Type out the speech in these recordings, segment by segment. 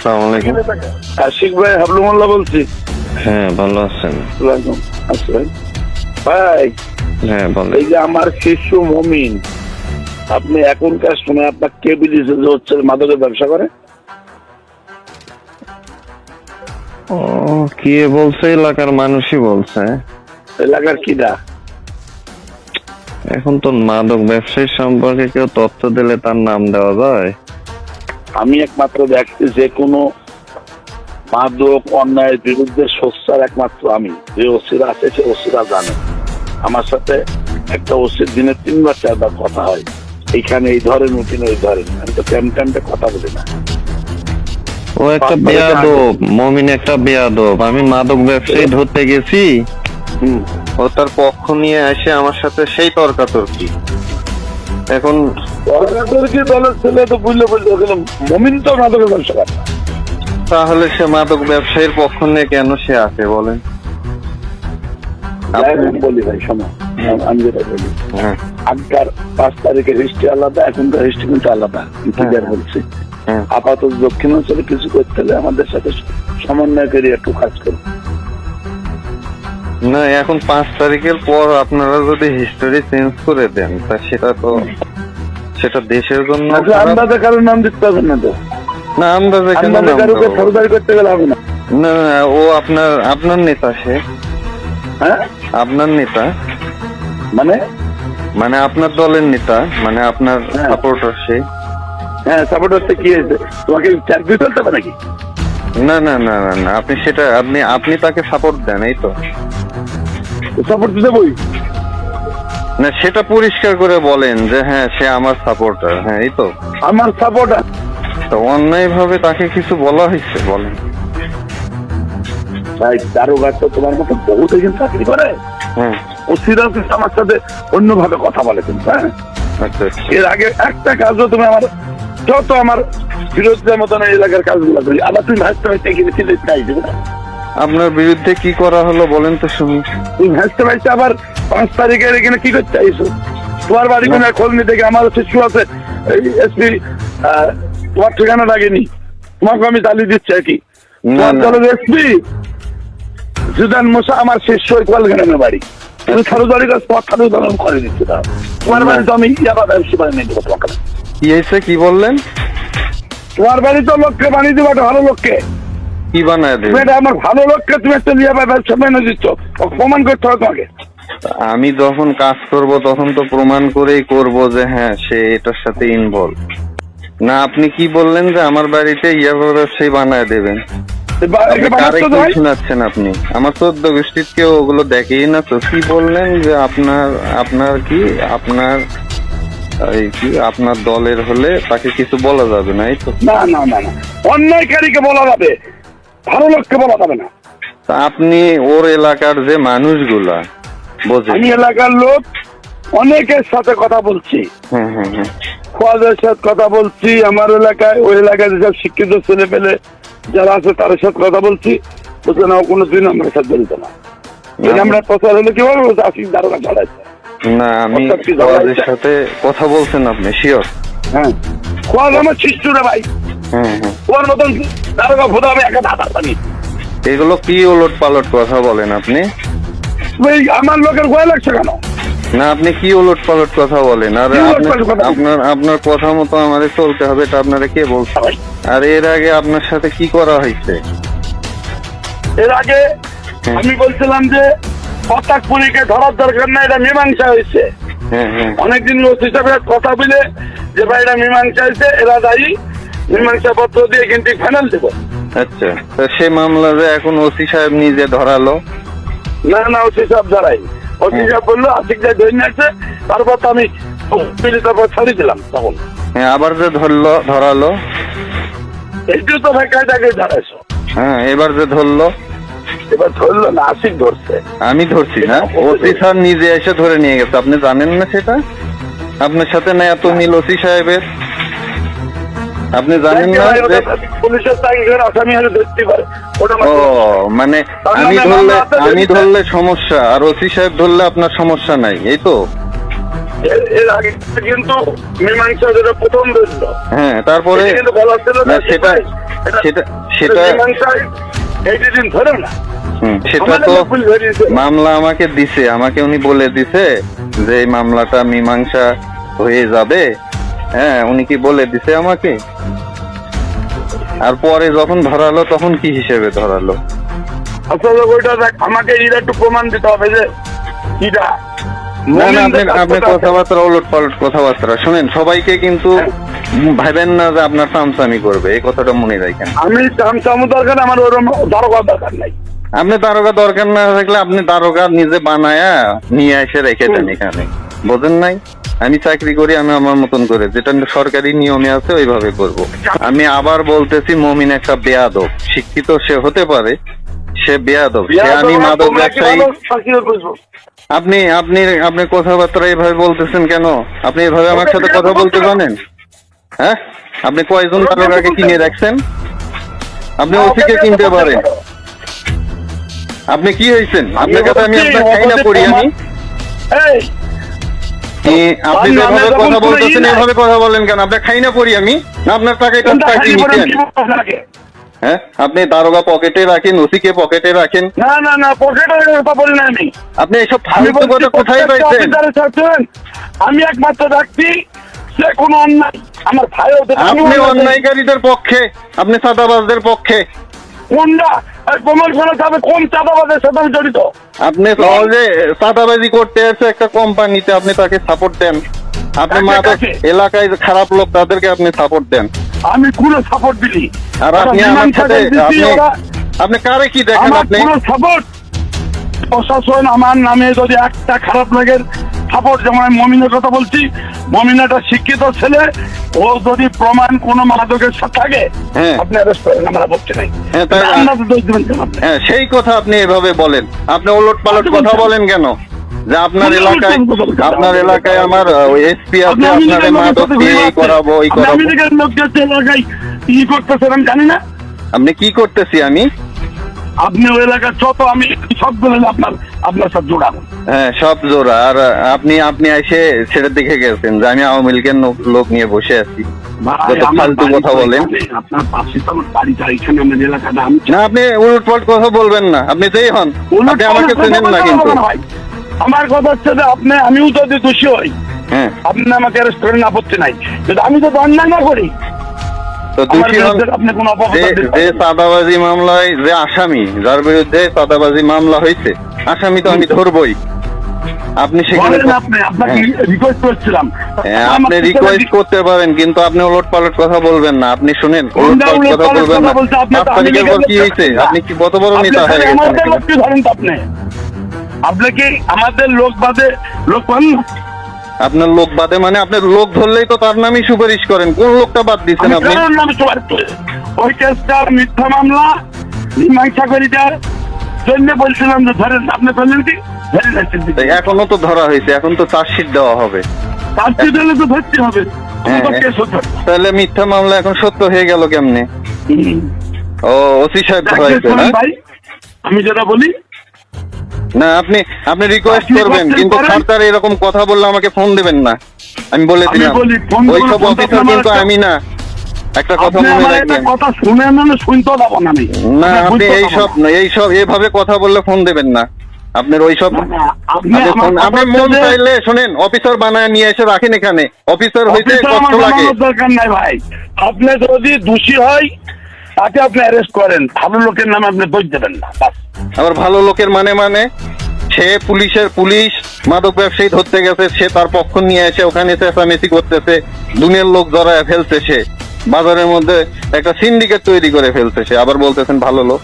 আসসালামু আলাইকুম। আশিক ভাই হাবলু মোল্লা বলছি। হ্যাঁ, ভালো আছেন? ভাই হ্যাঁ, বলেন। এই যে আমার শিশু মমিন, আপনি এখনকার সময় আপনার কে বিদেশে যে হচ্ছে মাদকের ব্যবসা করে? ও, কে বলছে? এলাকার মানুষই বলছে। এলাকার কিনা? এখন তো মাদক ব্যবসায়ী সম্পর্কে কেউ তথ্য দিলে তার নাম দেওয়া যায়? আমি একমাত্র ব্যক্তি যে কোনো মাদক অন্যায়ের বিরুদ্ধে সোচ্চার একমাত্র আমি। যে ওসিরা আছে সে ওসিরা জানে। আমার সাথে একটা ওসির দিনে 3 বার 4 বার কথা হয়, এইখানে এই ধরেন ওইখানে ওই ধরেন। আমি তো টাইমটা কথা বলি না। ও একটা বেয়াদব, মমিন একটা বেয়াদব। আমি মাদক ব্যবসায়ী ধরতে গেছি, ও তার পক্ষ নিয়ে এসে আমার সাথে সেই তর্কাতর্কি। এখন সরকারকে দলের ছেলে তো বুঝলে মমিন তো মাদকের ব্যবসা করে। তাহলে সে মাদক ব্যবসায়ীর পক্ষ নিয়ে কেন সে আছে বলেন? বলি ভাই শোনো, আমি যেটা বলি, হ্যাঁ, আগকার 5 তারিখের হিস্ট্রি আলাদা, এখনকার হিস্ট্রি কিন্তু আলাদা। ক্লিয়ার বলছি। হ্যাঁ। আপাতত দক্ষিণাঞ্চলে কিছু করতে হলে আমাদের সাথে সমন্বয় করে একটু কাজ করুন। না, এখন 5 তারিখের পর আপনারা যদি হিস্টোরি চেঞ্জ করে দেন তা সেটা দেশের জন্য আন্দাজে কারোর নাম দিতে হবে না তো। না, আন্দাজে কেন নাম কারোকে দেবো? ফৌজদারি করতে গেলে হবে না। না, ও আপনার নেতা। সে হ্যাঁ, আপনার নেতা, মানে আপনার দলের নেতা, মানে আপনার সাপোর্টার সে। হ্যাঁ, সাপোর্ট হচ্ছে কি হয়েছে? তোমাকে চাকরি করতে হবে নাকি? না না না না না, আপনি তাকে সাপোর্ট দেন, এই তো। সাপোর্ট দিতে বই না, সেটা পরিষ্কার করে বলেন যে হ্যাঁ সে আমার সাপোর্টার। হ্যাঁ, এই তো আমার সাপোর্ট। তো অন্যায় ভাবে তাকে কিছু বলা হয়েছে বলেন? ভাই দারোগা তো তোমার মতো বহুত এখানে চাকরি করে। হ্যাঁ, ও সিরাজ আমার সাথে অন্যভাবে কথা বলে কিন্তু। হ্যাঁ, আচ্ছা আচ্ছা। এর আগে একটা কাজও তুমি আমার যত আমার বিরোধীদের মতন এই এলাকার কাজগুলো করি, আবার তুমি ভাজতে ভাজতে এখানে ফিরে চাই দেবে না। আপনার বিরুদ্ধে কি করা হলো বলেন তো শুনি। তুমি ভাজতে ভাজতে আবার 5 তারিখের এখানে কি করতে চাইছো? তোমার বাড়ি কোনো খোঁজ নিতে গিয়ে আমার শিশু আছে, এই এসপি তোমার ঠিকানা লাগেনি, তোমাকে আমি চালিয়ে দিচ্ছি আর কি। না তোমার না, দলের এসপি সুদান মোসা আমার শিষ্য কোয়ালগ্রামের বাড়ি। তুমি খালুদারি কাজ তোমার খালুদার করে দিচ্ছি। তোমার বাড়ি তো আমি ইয়াবা ব্যবসা বানিয়ে নিয়ে দেবো তোমাকে। কি হয়েছে? কি বললেন? তোমার বাড়ি তো লোককে বানিয়ে দেবো, একটা ভালো লোককে। কি বানায় দেবে? তুমি এটা আমার ভালো লোককে তুমি একটা ইয়াবা ব্যবসা বানিয়ে দিচ্ছ, প্রমাণ করতে হবে তোমাকে। আমি যখন কাজ করব তখন তো প্রমাণ করেই করব যে হ্যাঁ সে এটার সাথে ইনভলভ। না, আপনি কি বললেন যে আমার বাড়িতে ইয়াবা ব্যবসায়ী বানায় দেবেন? কারে কি শোনাচ্ছেন আপনি? আমার 14 গোষ্ঠীর কেউ ওগুলো দেখেই না তো। কি বললেন যে আপনার দলের হলে তাকে কিছু বলা যাবে না, এই তো? না না না না, অন্যায়কারীকে বলা যাবে, ভালো লোককে বলা যাবে না। তা আপনি ওর এলাকার যে মানুষগুলা বোঝেন। আমি এলাকার লোক অনেকের সাথে কথা বলছি, হ্যাঁ হ্যাঁ হ্যাঁ, খোয়াদের সাথে কথা বলছি। আমার এলাকায় ওই এলাকায় যেসব শিক্ষিত ছেলে পেলে যারা আছে তাদের সাথে কথা বলছি। বলছে না, কোনোদিন আমরা সাথে জড়িত না। আমরা প্রচার হলে কি বলবো? আশিক দারোগা চালাইছে। না, আমি খোয়াদের সাথে কথা বলছেন আপনি শিওর? হ্যাঁ, খোয়াদ আমার শিষ্যরা ভাই। হ্যাঁ হ্যাঁ, তোমার মতন দারোগা ভোদা হবে একটা দাদা পানি। এগুলো কি ওলট পালট কথা বলেন আপনি? আমার লোকের ভয় লাগছে কেন? না, আপনি কি ওলট পালট কথা বলেন? আর আপনার কথা মতো আমাদের চলতে হবে, এটা আপনারা কে বলছে? আর এর আগে আপনার সাথে কি করা হয়েছে? এর আগে আমি বলছিলাম যে পতাকপুরীকে ধরার দরকার না, এটা মীমাংসা হয়েছে। অনেকদিন ওসি সাহেবের কথা বলে যে ভাই এটা মীমাংসা হয়েছে, এরা দায়ী, মীমাংসা পত্র দিয়ে কিন্তু ফাইনাল দেবো। আচ্ছা, তো সে মামলা যে এখন ওসি সাহেব নিজে ধরালো? না না, ওসি সাহেব ধরাই। ওসি সাহেব বললো আশিক যাই ধরে নিয়েছে, তারপর তো আমি তারপর ছাড়ি দিলাম তখন। হ্যাঁ, আবার যে ধরালো এইটু তো ভাই কায়দাকে ধরাইছো। হ্যাঁ, এবার যে ধরলো, এবার ধরলো না, আশিক ধরছে। আমি ধরছি না, ওসি সাহেব নিজে এসে ধরে নিয়ে গেছে। আপনি জানেন না সেটা? আপনার সাথে না এত মিল ওসি সাহেবের? আপনি জানেন না পুলিশের চাকরির আসামি হলে ধরতে পারে? ও, মানে আমি ধরলে সমস্যা, আর ওসি সাহেব ধরলে আপনার সমস্যা নাই, এই তো? এর আগে কিন্তু মীমাংসা যেটা প্রথম ধরল, হ্যাঁ তারপরে এটা কিন্তু বলা ছিল না, না, সেটা সেটা সেটা মীমাংসায় এই দিন ধরে না। সেটা তো মামলা আমাকে দিছে, আমাকে উনি বলে দিছে যে এই মামলাটা মীমাংসা হয়ে যাবে। হ্যাঁ, উনি কি বলে দিছে আমাকে? আর পরে যখন ধরালো তখন কি হিসেবে ধরালো? আসলে ওইটা দেখ, আমাকে এটা একটু প্রমাণ দিতে হবে যে এটা না না, আপনি কথাবার্তা উলট পালট কথাবার্তা শুনেন। সবাইকে কিন্তু ভাবেন না যে আপনার চামচামি করবে, এই কথাটা মনে রাখেন। আমি চামচামো দরকার, আমার ওরকম দারোগা দরকার নাই। আপনি দারোগা দরকার না থাকলে আপনি দারোগা নিজে বানায়া নিয়ে এসে রেখে দেন এখানে, বোঝেন নাই? আমি চাকরি করি, আমি আমার মতন করে, যেটা সরকারি নিয়মে আছে ওইভাবে করব। আমি আবার বলতেছি, মমিন একটা বেয়াদব। শিক্ষিত সে হতে পারে, সে বেয়াদব। সে আমি মাদক ব্যবসায়ী। আপনি আপনি আপনি কথাবার্তা এভাবে বলতেছেন কেন? আপনি এভাবে আমার সাথে কথা বলতে জানেন? হ্যাঁ, আপনি কয়জন দারোগাকে কিনে রাখছেন? আপনি ওসিকে কিনতে পারেন। আপনি কি হয়েছেন? আপনার কাছে আমি আপনার খাই না পড়ি আমি? আপনি যেভাবে কথা বলতেছেন এভাবে কথা বলেন কেন? আপনার খাই না পড়ি আমি? না আপনার টাকায় কোন চাকরি নিতেন? হ্যাঁ, আপনি দারোগা পকেটে রাখেন, ওসিকে পকেটে রাখেন। না না না, পকেটে কথা বলি না আমি। আপনি এসব ফালতু কথা কোথায় পাইছেন? আমি একমাত্র ব্যক্তি, সে কোনো অন্যায় আমার ভাই। আপনি অন্যায়কারীদের পক্ষে, আপনি চাঁদাবাজদের পক্ষে। কোনটা প্রমাণ করা যাবে কোন চাঁদাবাজের সাথে আমি জড়িত? আপনি সহজে চাঁদাবাজি করতে আছে একটা কোম্পানিতে, আপনি তাকে সাপোর্ট দেন। আপনি মাদক এলাকায় খারাপ লোক, তাদেরকে আপনি সাপোর্ট দেন। আমি কোনো সাপোর্ট দিই? আর আপনি আমার সাথে আপনি কারে কি দেখেন? আপনি সাপোর্ট প্রশাসন আমার নামে যদি একটা খারাপ লাগে সাপোর্ট, যেমন আমি মমিনের কথা বলছি, মমিন একটা শিক্ষিত ছেলে, ও যদি প্রমাণ কোনো মাদকের সাথে থাকে আপনি অ্যারেস্ট করেন, আমরা বলছি নাই। হ্যাঁ, সেই কথা আপনি এভাবে বলেন। আপনি ওলট পালট কথা বলেন কেন? যে আপনার এলাকায় আমার এসপি আছে, আপনার মাদক দিয়ে এই করাবো ওই করাবো। এলাকায় কি করতেছেন আমি জানি না। আপনি কি করতেছি আমি? আপনি ওই এলাকার যত, আমি সবগুলো আপনার সাথে জোড়াবো। হ্যাঁ, সব জোড়া। আর আপনি এসে সেটা দেখে গেছেন যে আমি আওয়ামী লীগের লোক নিয়ে বসে আছি। ফালতু কথা বলেন আপনার পাশে তো আমার বাড়িটা, এখানে আমার এলাকাটা। না, আপনি উলট পালট কথা বলবেন না। আপনি যেই হন, আপনি আমাকে চেনেন না কিন্তু। আমার কথা হচ্ছে যে আমিও যদি দোষী হই, হ্যাঁ, আপনি আমাকে অ্যারেস্ট করেন, আপত্তি নাই। কিন্তু আমি যদি অন্যায় না করি, তো দোষী হন। যে চাঁদাবাজি মামলায় যে আসামি, যার বিরুদ্ধে চাঁদাবাজি মামলা হয়েছে, আসামি তো আমি ধরবই। আপনি সেখানে আপনি রিকোয়েস্ট করতে পারেন, কিন্তু আপনি ওলট পালট কথা বলবেন না। আপনি শুনেন, ওলট পালট কথা বলবেন না। 5 তারিখের পর কি হয়েছে? আপনি কি কত বড় নেতা হয়ে গেছেন? আপনি কি আমাদের লোক বাদে লোক পান না? আপনার লোক বাদে মানে আপনার লোক ধরলেই তো তার নামই সুপারিশ করেন। কোন লোকটা বাদ দিচ্ছেন আপনি? ওই কেসটা মিথ্যা মামলা, মীমাংসা করিটার জন্য বলছিলাম যে ধরেন, আপনি বললেন কি এখনো তো ধরা হয়েছে, এখন তো চার্জশিট দেওয়া হবে। চার্জশিট দিলে তো ধরতে হবে। তাহলে মিথ্যা মামলা এখন সত্য হয়ে গেল কেমনে? ও, ওসি সাহেব ধরা হয়েছে না? আমি যেটা বলি না, আপনি রিকোয়েস্ট করবেন, কিন্তু সরকার এরকম কথা বললে আমাকে ফোন দেবেন না। আমি বলে দিলাম, ওইসব অফিসার কিন্তু আমি না। একটা কথা মনে রাখবেন। কথা শুনে না, শুনতে দেবো না আমি। না, আপনি এইসব এভাবে কথা বললে ফোন দেবেন না। আপনার ওইসব আপনি মন চাইলে শোনেন, অফিসার বানায় নিয়ে এসে রাখেন এখানে। অফিসার হইতে কষ্ট লাগে। দরকার নাই ভাই। আপনি যদি দোষী হয় তাকে আপনি অ্যারেস্ট করেন, ভালো লোকের নামে আপনি দোষ দেবেন না। আবার ভালো লোকের মানে সে পুলিশ মাদক ব্যবসায়ী ধরতে গেছে, সে তার পক্ষ নিয়ে এসে ওখানে চেঁচামেচি করতেছে, দুনিয়ার লোক জড়ায় ফেলছে, সে বাজারের মধ্যে একটা সিন্ডিকেট তৈরি করে ফেলছে। সে আবার বলতেছেন ভালো লোক।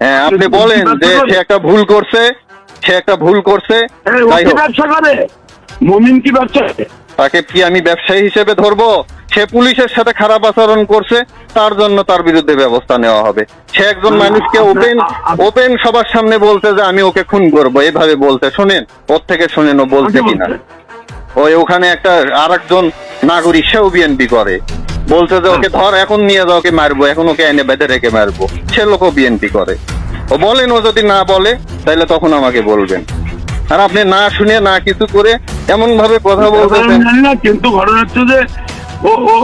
হ্যাঁ, আপনি বলেন যে সে একটা ভুল করছে। ব্যবসা করে মুমিন কি ব্যবসা? তাকে কি আমি ব্যবসায়ী হিসেবে ধরবো? সে পুলিশের সাথে খারাপ আচরণ করছে, তার জন্য তার বিরুদ্ধে ব্যবস্থা নেওয়া হবে। সে একজন মানুষকে ওপেন সবার সামনে বলছে যে আমি ওকে খুন করবো, এভাবে বলতে। শোনেন, ওর থেকে শোনেন ও বলছে কিনা। ওখানে একটা আরেকজন নাগরিক, সেও বিএনপি করে, বলছে যে ওকে ধর, এখন নিয়ে যাও, ওকে মারবো, এখন ওকে এনে বেঁধে রেখে মারবো। সে লোকও বিএনপি করে। ও বলেন, ও যদি না বলে তাহলে তখন আমাকে বলবেন। আর আপনি না শুনে না কিছু করে এমন ভাবে কথা বলতেছেন। জানি না, কিন্তু ঘটনা হচ্ছে যে ও ও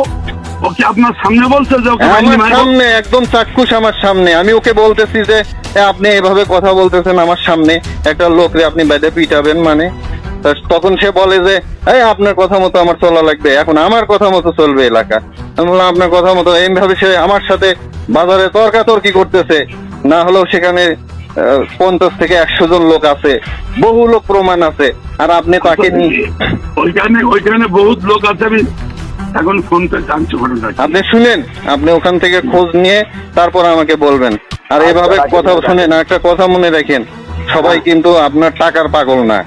ও কি আপনার সামনে বলছে যে ওকে আমার মারবো? সামনে, একদম চাক্ষুষ আমার সামনে। আমি ওকে বলতেছি যে আপনি এভাবে কথা বলতেছেন আমার সামনে, একটা লোকরে আপনি বেঁধে পিটাবেন মানে। তখন সে বলে যে এই আপনার কথা মতো আমার চলা লাগবে, এখন আমার কথা মতো চলবে এলাকা। আমি বললাম আপনার কথা মতো। এইভাবে সে আমার সাথে বাজারে তর্কাতর্কি করতেছে। না হলেও সেখানে 50 থেকে 100 জন লোক আছে, বহু লোক প্রমাণ আছে, আর আপনি তাকে নিয়ে ওইখানে বহুত লোক আছে, আমি এখন ফোন করে জানছি ঘটনা। আপনি শুনেন, আপনি ওখান থেকে খোঁজ নিয়ে তারপর আমাকে বলবেন। আর এভাবে কথা শুনেন, একটা কথা মনে রাখেন, সবাই কিন্তু আপনার টাকার পাগল না।